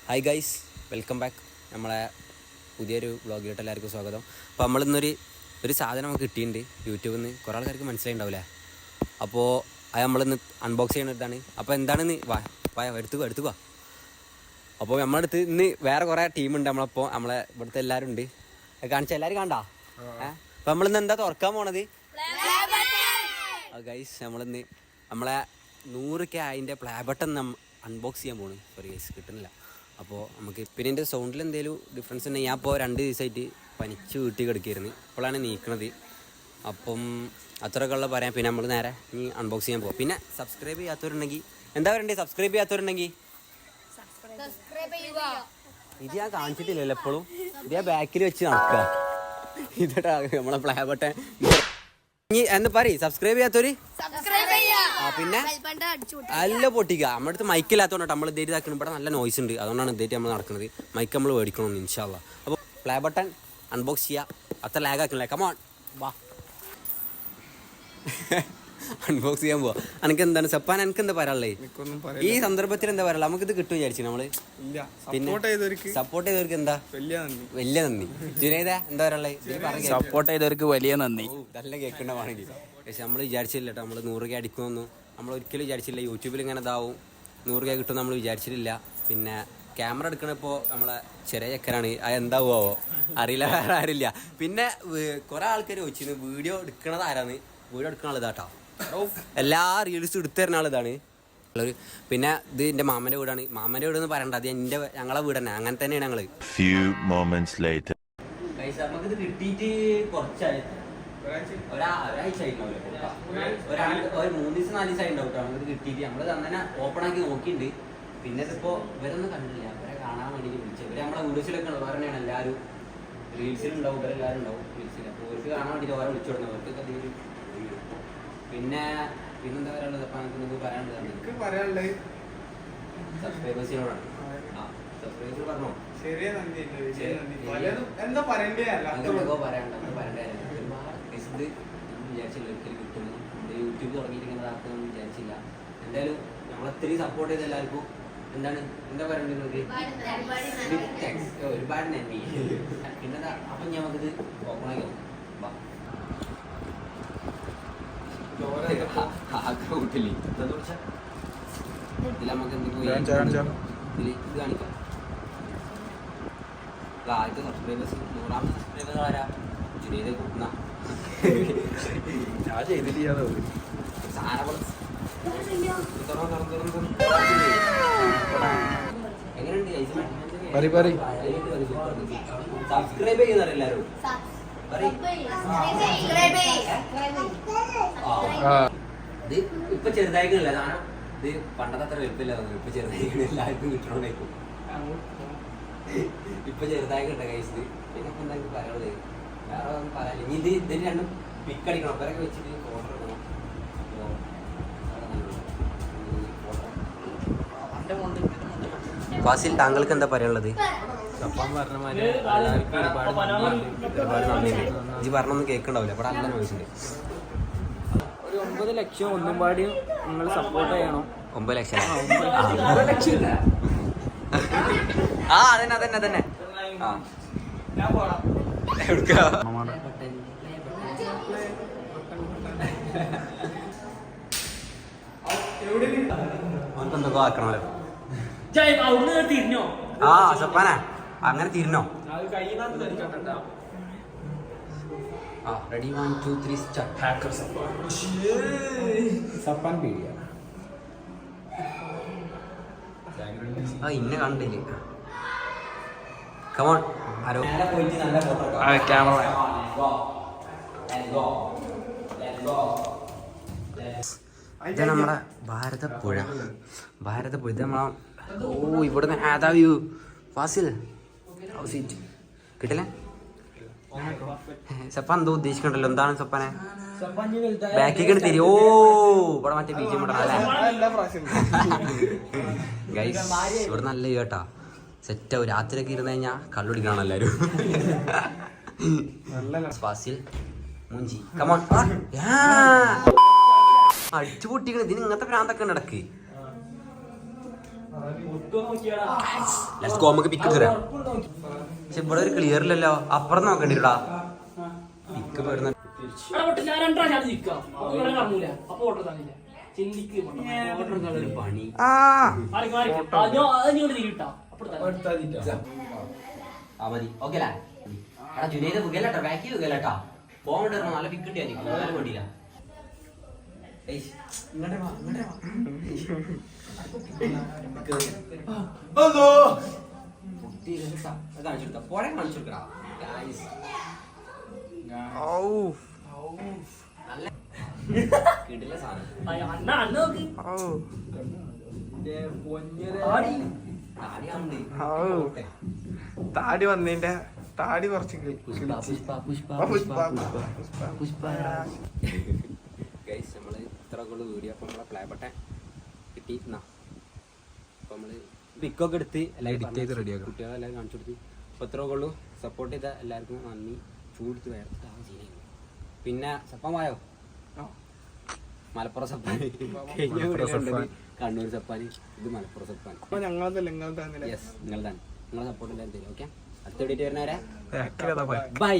Hi guys, welcome back. നമ്മളെ പുതിയൊരു വ്ളോഗിലോട്ട് എല്ലാവർക്കും സ്വാഗതം. അപ്പോൾ നമ്മളിന്നൊരു സാധനം നമുക്ക് കിട്ടിയിട്ടുണ്ട് യൂട്യൂബിൽ നിന്ന്. കുറേ ആൾക്കാർക്ക് മനസ്സിലായിണ്ടാവില്ലേ. അപ്പോൾ അത് നമ്മളിന്ന് അൺബോക്സ് ചെയ്യുന്ന ഇതാണ്. അപ്പോൾ എന്താണെന്ന് എടുത്തുക. അപ്പോൾ നമ്മുടെ അടുത്ത് ഇന്ന് വേറെ കുറേ ടീമുണ്ട്. നമ്മളെ ഇവിടുത്തെ എല്ലാവരും ഉണ്ട്. കാണിച്ചാൽ എല്ലാവരും കണ്ടാ. അപ്പോൾ നമ്മളിന്ന് എന്താ തുറക്കാൻ പോണത്? ഗൈസ്, നമ്മളിന്ന് നമ്മളെ 100K അതിൻ്റെ പ്ലേ ബട്ടൺ അൺബോക്സ് ചെയ്യാൻ പോണ്. സോറി ഗൈസ്, കിട്ടുന്നില്ല. അപ്പോൾ നമുക്ക് പിന്നെ എൻ്റെ സൗണ്ടിൽ എന്തെങ്കിലും ഡിഫറൻസ് ഉണ്ടെങ്കിൽ ഞാൻ ഇപ്പോൾ 2 ദിവസമായിട്ട് പനിച്ച് വീട്ടിൽ കിടക്കുകയായിരുന്നു. ഇപ്പോഴാണ് നീക്കണത്. അപ്പം അത്രയൊക്കെ ഉള്ള പറയാം. പിന്നെ നമ്മൾ നേരെ ഈ അൺബോക്സ് ചെയ്യാൻ പോകാം. പിന്നെ സബ്സ്ക്രൈബ് ചെയ്യാത്തവരുണ്ടെങ്കിൽ എന്താ പറയണ്ടേ? സബ്സ്ക്രൈബ് ചെയ്യാത്തവരുണ്ടെങ്കിൽ ഇത് ഞാൻ കാണിച്ചിട്ടില്ലല്ലോ എപ്പോഴും. ഇത് ഞാൻ ബാക്കിൽ വെച്ച് നടക്കുക. ഇതാ നമ്മളെ പ്ലേ ബട്ടൺ. എന്ന് പറയും സബ്സ്ക്രൈബ് ചെയ്യാത്തവര്. പിന്നെ അല്ല പൊട്ടിക്കുക. നമ്മുടെ അടുത്ത് മൈക്കില്ലാത്തതുകൊണ്ട് നമ്മൾ ഇതേറ്റ് ഇതാക്കണം. ഇവിടെ നല്ല നോയ്സ് ഉണ്ട്, അതുകൊണ്ടാണ് ഇതേറ്റ് നമ്മൾ നടക്കുന്നത്. മൈക്ക് നമ്മൾ മേടിക്കണം ഇൻഷാ അല്ലാഹ്. അപ്പോൾ പ്ലേ ബട്ടൺ അൺബോക്സ് ചെയ്യുക. അത്ര ലാഗ് ആക്കണല്ലേ. കമോൺ വാ, അൺബോക്സ് ചെയ്യാൻ പോവാ. എനിക്ക് എന്താണ് സപ്പാൻ, എനിക്ക് എന്താ പറയാനുള്ളത് ഈ സന്ദർഭത്തിൽ? എന്താ പറയാ, നമുക്കിത് കിട്ടും വിചാരിച്ചു നമ്മള്. പിന്നെ സപ്പോർട്ട് ചെയ്തവർക്ക് എന്താ വലിയ നന്ദി. ജുനൈദ എന്താ പറയാനുള്ളത്? സപ്പോർട്ട് ചെയ്തവർക്ക് വലിയ നന്ദി. നല്ല കേൾക്കണ്ടാണെങ്കിൽ. പക്ഷെ നമ്മൾ വിചാരിച്ചില്ല കേട്ടോ, നമ്മൾ 100K അടിക്കുമെന്നും നമ്മൾ ഒരിക്കലും വിചാരിച്ചില്ല. യൂട്യൂബിൽ ഇങ്ങനെ ഇതാവും 100K കിട്ടും നമ്മൾ വിചാരിച്ചിട്ടില്ല. പിന്നെ ക്യാമറ എടുക്കണപ്പോൾ നമ്മളെ ചെറിയ ചക്കരാണ്, അത് എന്താവോ അറിയില്ല, വേറെ ആരില്ല. പിന്നെ കുറെ ആൾക്കാർ ചോദിച്ചിരുന്നു വീഡിയോ എടുക്കണത് ആരാന്ന്. വീഡിയോ എടുക്കുന്ന ആളിതാട്ടോ, എല്ലാ റീൽസും എടുത്തു തരുന്ന ആളിതാണ്. പിന്നെ ഇത് എൻ്റെ മാമൻ്റെ വീടാണ്. മാമൻ്റെ വീടെന്ന് പറയണ്ട, അത് ഞങ്ങളെ വീട് തന്നെ. അങ്ങനെ തന്നെയാണ് ഞങ്ങള്. നമുക്കിത് കിട്ടിയിട്ട് കുറച്ചായി, ഒരാഴ്ച ആയിട്ടുണ്ടാവില്ല. ഒരു 3 ദിവസം 4 ദിവസം ആയിട്ടുണ്ടാവും കേട്ടോ നമുക്കിത് കിട്ടിയിട്ട്. നമ്മൾ തന്നെ ഓപ്പൺ ആക്കി നോക്കിയിട്ടുണ്ട്. പിന്നെ ഇതിപ്പോൾ ഇവരൊന്നും കണ്ടില്ല, ഇവരെ കാണാൻ വേണ്ടിയിട്ട് വിളിച്ചത്. ഇവരെ നമ്മളെ വീഡിയോസിലൊക്കെ ഉള്ളത് തന്നെയാണ്. എല്ലാവരും റീൽസിലുണ്ടാവും, ഇവരെല്ലാവരും ഉണ്ടാവും റീൽസിൽ. അപ്പോൾ അവർക്ക് കാണാൻ വേണ്ടിയിട്ട് ഓരോ വിളിച്ചു കൊടുക്കുന്നത്. അവർക്ക് അധികം പിന്നെ പിന്നെന്താ പറയാനുള്ളത്? അപ്പം നമുക്ക് പറയാനുള്ളത് സബ്സ്ക്രൈബേഴ്സിനോടാണ്. സബ്സ്ക്രൈബേഴ്സ് പറഞ്ഞോ, എന്താ പറയണ്ടേ? ഇത് വിചാരിച്ചില്ല ഒരിക്കലും കിട്ടുന്നു. യൂട്യൂബ് തുടങ്ങിയിട്ട് ഇങ്ങനെ ഇതാക്കുമെന്ന് വിചാരിച്ചില്ല. എന്തായാലും നമ്മളത്രയും സപ്പോർട്ട് ചെയ്ത എല്ലാവർക്കും എന്താണ് എന്താ പറയണ്ടത്? ഒരുപാട് നന്ദി. പിന്നെന്താ, അപ്പം നമുക്കിത് ഓപ്പൺ ആക്കി കൂട്ടില്ലേ എന്താന്ന് വെച്ചാൽ ഇതിൽ നമുക്ക് എന്തെങ്കിലും ഇത് കാണിക്കാം. ആദ്യത്തെ സബ്സ്ക്രൈബേഴ്സ് 100ാമത്തെ സബ്സ്ക്രൈബേഴ്സ് ആരാ? ജുനൈദ കൂട്ടുന്ന ഞാൻ ചെയ്തില്ല സാധനം. എങ്ങനെയുണ്ട്? സബ്സ്ക്രൈബ് ചെയ്യുന്നവർ എല്ലാവരും ഇത് ഇപ്പൊ ചെറുതായിട്ടില്ല സാധനം. ഇത് പണ്ടത്തെ അത്ര വലുപ്പമില്ല, ഇപ്പൊ ചെറുതായിട്ട് എല്ലാവർക്കും കിട്ടണോണ്ടേക്കും. ഇപ്പൊ ചെറുതായിട്ടുണ്ട് കൈസ്. പിന്നെ ഇപ്പൊ എന്താ പറയാനുള്ളത്? വേറെ ഒന്നും പറയാനില്ല. ഇനി ഇതിന് രണ്ടും പിക്ക് അടിക്കണം. അവരൊക്കെ വെച്ചിട്ട് ഫോട്ടോ എടുക്കണം. ഫാസിൽ, താങ്കൾക്ക് എന്താ പറയാനുള്ളത്? ഒരുപാട് നന്ദിയുണ്ട്. ഇജ്ജ് പറഞ്ഞൊന്നും കേൾക്കണ്ടാവില്ല, ഇവിടെ നല്ല നോയിസുണ്ട്. ഒരു 9 ലക്ഷം ഒന്നും പാടിയും നിങ്ങൾ സപ്പോർട്ട് ചെയ്യണം. 9 ലക്ഷം ആ അതന്നെ. എന്തൊക്കെ ആക്കണല്ലോ. ആ സപ്പാന അങ്ങനെ തിരിഞ്ഞോ? Ready 1 2 3 start. സപ്പാൻ പീഡിയ ഇന്നെ കണ്ടില്ലേ? കമോൺ ആരോ ക്യാമറ. ഇത് നമ്മുടെ ഭാരതപ്പുഴ. ഇത് നമ്മളെ ഇവിടുന്ന് ഏതാ വ്യൂ? ഫാസിൽ കിട്ടില്ല. സപ്പ എന്തോ ഉദ്ദേശിക്കണ്ടല്ലോ. എന്താണ് സപ്പനെ ബാക്കിൽ തിരി? ഓ ഇവിടെ മറ്റേ ബീജം ഗൈസ്. ഇവിടെ നല്ല കേട്ടാ സെറ്റാവും. രാത്രിയൊക്കെ ഇരുന്ന് കഴിഞ്ഞാൽ കള്ളുടിക്കണം എല്ലാവരും. ഫാസിൽ മുഞ്ചി കമോൺ. അടിച്ചു പൊട്ടിക്കണ ഇതിന് ഇങ്ങനത്തെ ഭ്രാന്തൊക്കെ ഇടക്ക്. ലെറ്റ്സ് ഗോ നമുക്ക് പിക്ക് തരാം. പക്ഷെ ഇവിടെ ഒരു ക്ലിയർ ഇല്ലല്ലോ, അപ്പുറം നോക്കണ്ടിട്ടാ പിക്ക് പോരുന്ന പണി. ആ മതി, ഓക്കെ അല്ലേ? എടാ ജുനൈദ് പുകയല്ലട്ടോ, ബാക്കി പുകയല്ലട്ടാ. പോകണ്ട നല്ല പിക്ക് കിട്ടിയാ എന്നാലും വേണ്ടിയില്ല. ഇങ്ങോട്ടേ വാ, ഇങ്ങോട്ടേ വാ. കാണിച്ചെടുക്കാം, പോരെ കാണിച്ചെടുക്കടാ. കിടില സാധനം. താടി വന്നതിന്റെ താടി കുറച്ച് നമ്മള് ഇത്ര കൊണ്ട് വീഡിയോ അപ്പൊ നമ്മളെ പ്ലേ ബട്ടൺ കിട്ടി. അപ്പൊ നമ്മള് പിക്കൊക്കെ എടുത്ത് എഡിറ്റ് ചെയ്ത് റെഡിയാക്കാം. കുട്ടികളെല്ലാം കാണിച്ചു കൊടുത്ത്. അപ്പൊ ഇത്ര ഉള്ളൂ. സപ്പോർട്ട് ചെയ്ത എല്ലാവർക്കും നന്ദി. ചൂടുത്ത് വേറെ പിന്നെ സപ്പമായോ മലപ്പുറം സപ്പാൻ, കണ്ണൂർ സപ്പാൻ, ഇത് മലപ്പുറം സപ്പാൻ. യെസ് നിങ്ങളതാണ്. നിങ്ങളെ സപ്പോർട്ട് എല്ലാവരും തരും. ഓക്കെ, അടുത്ത വീഡിയോ വരുന്നവരെ ബൈ.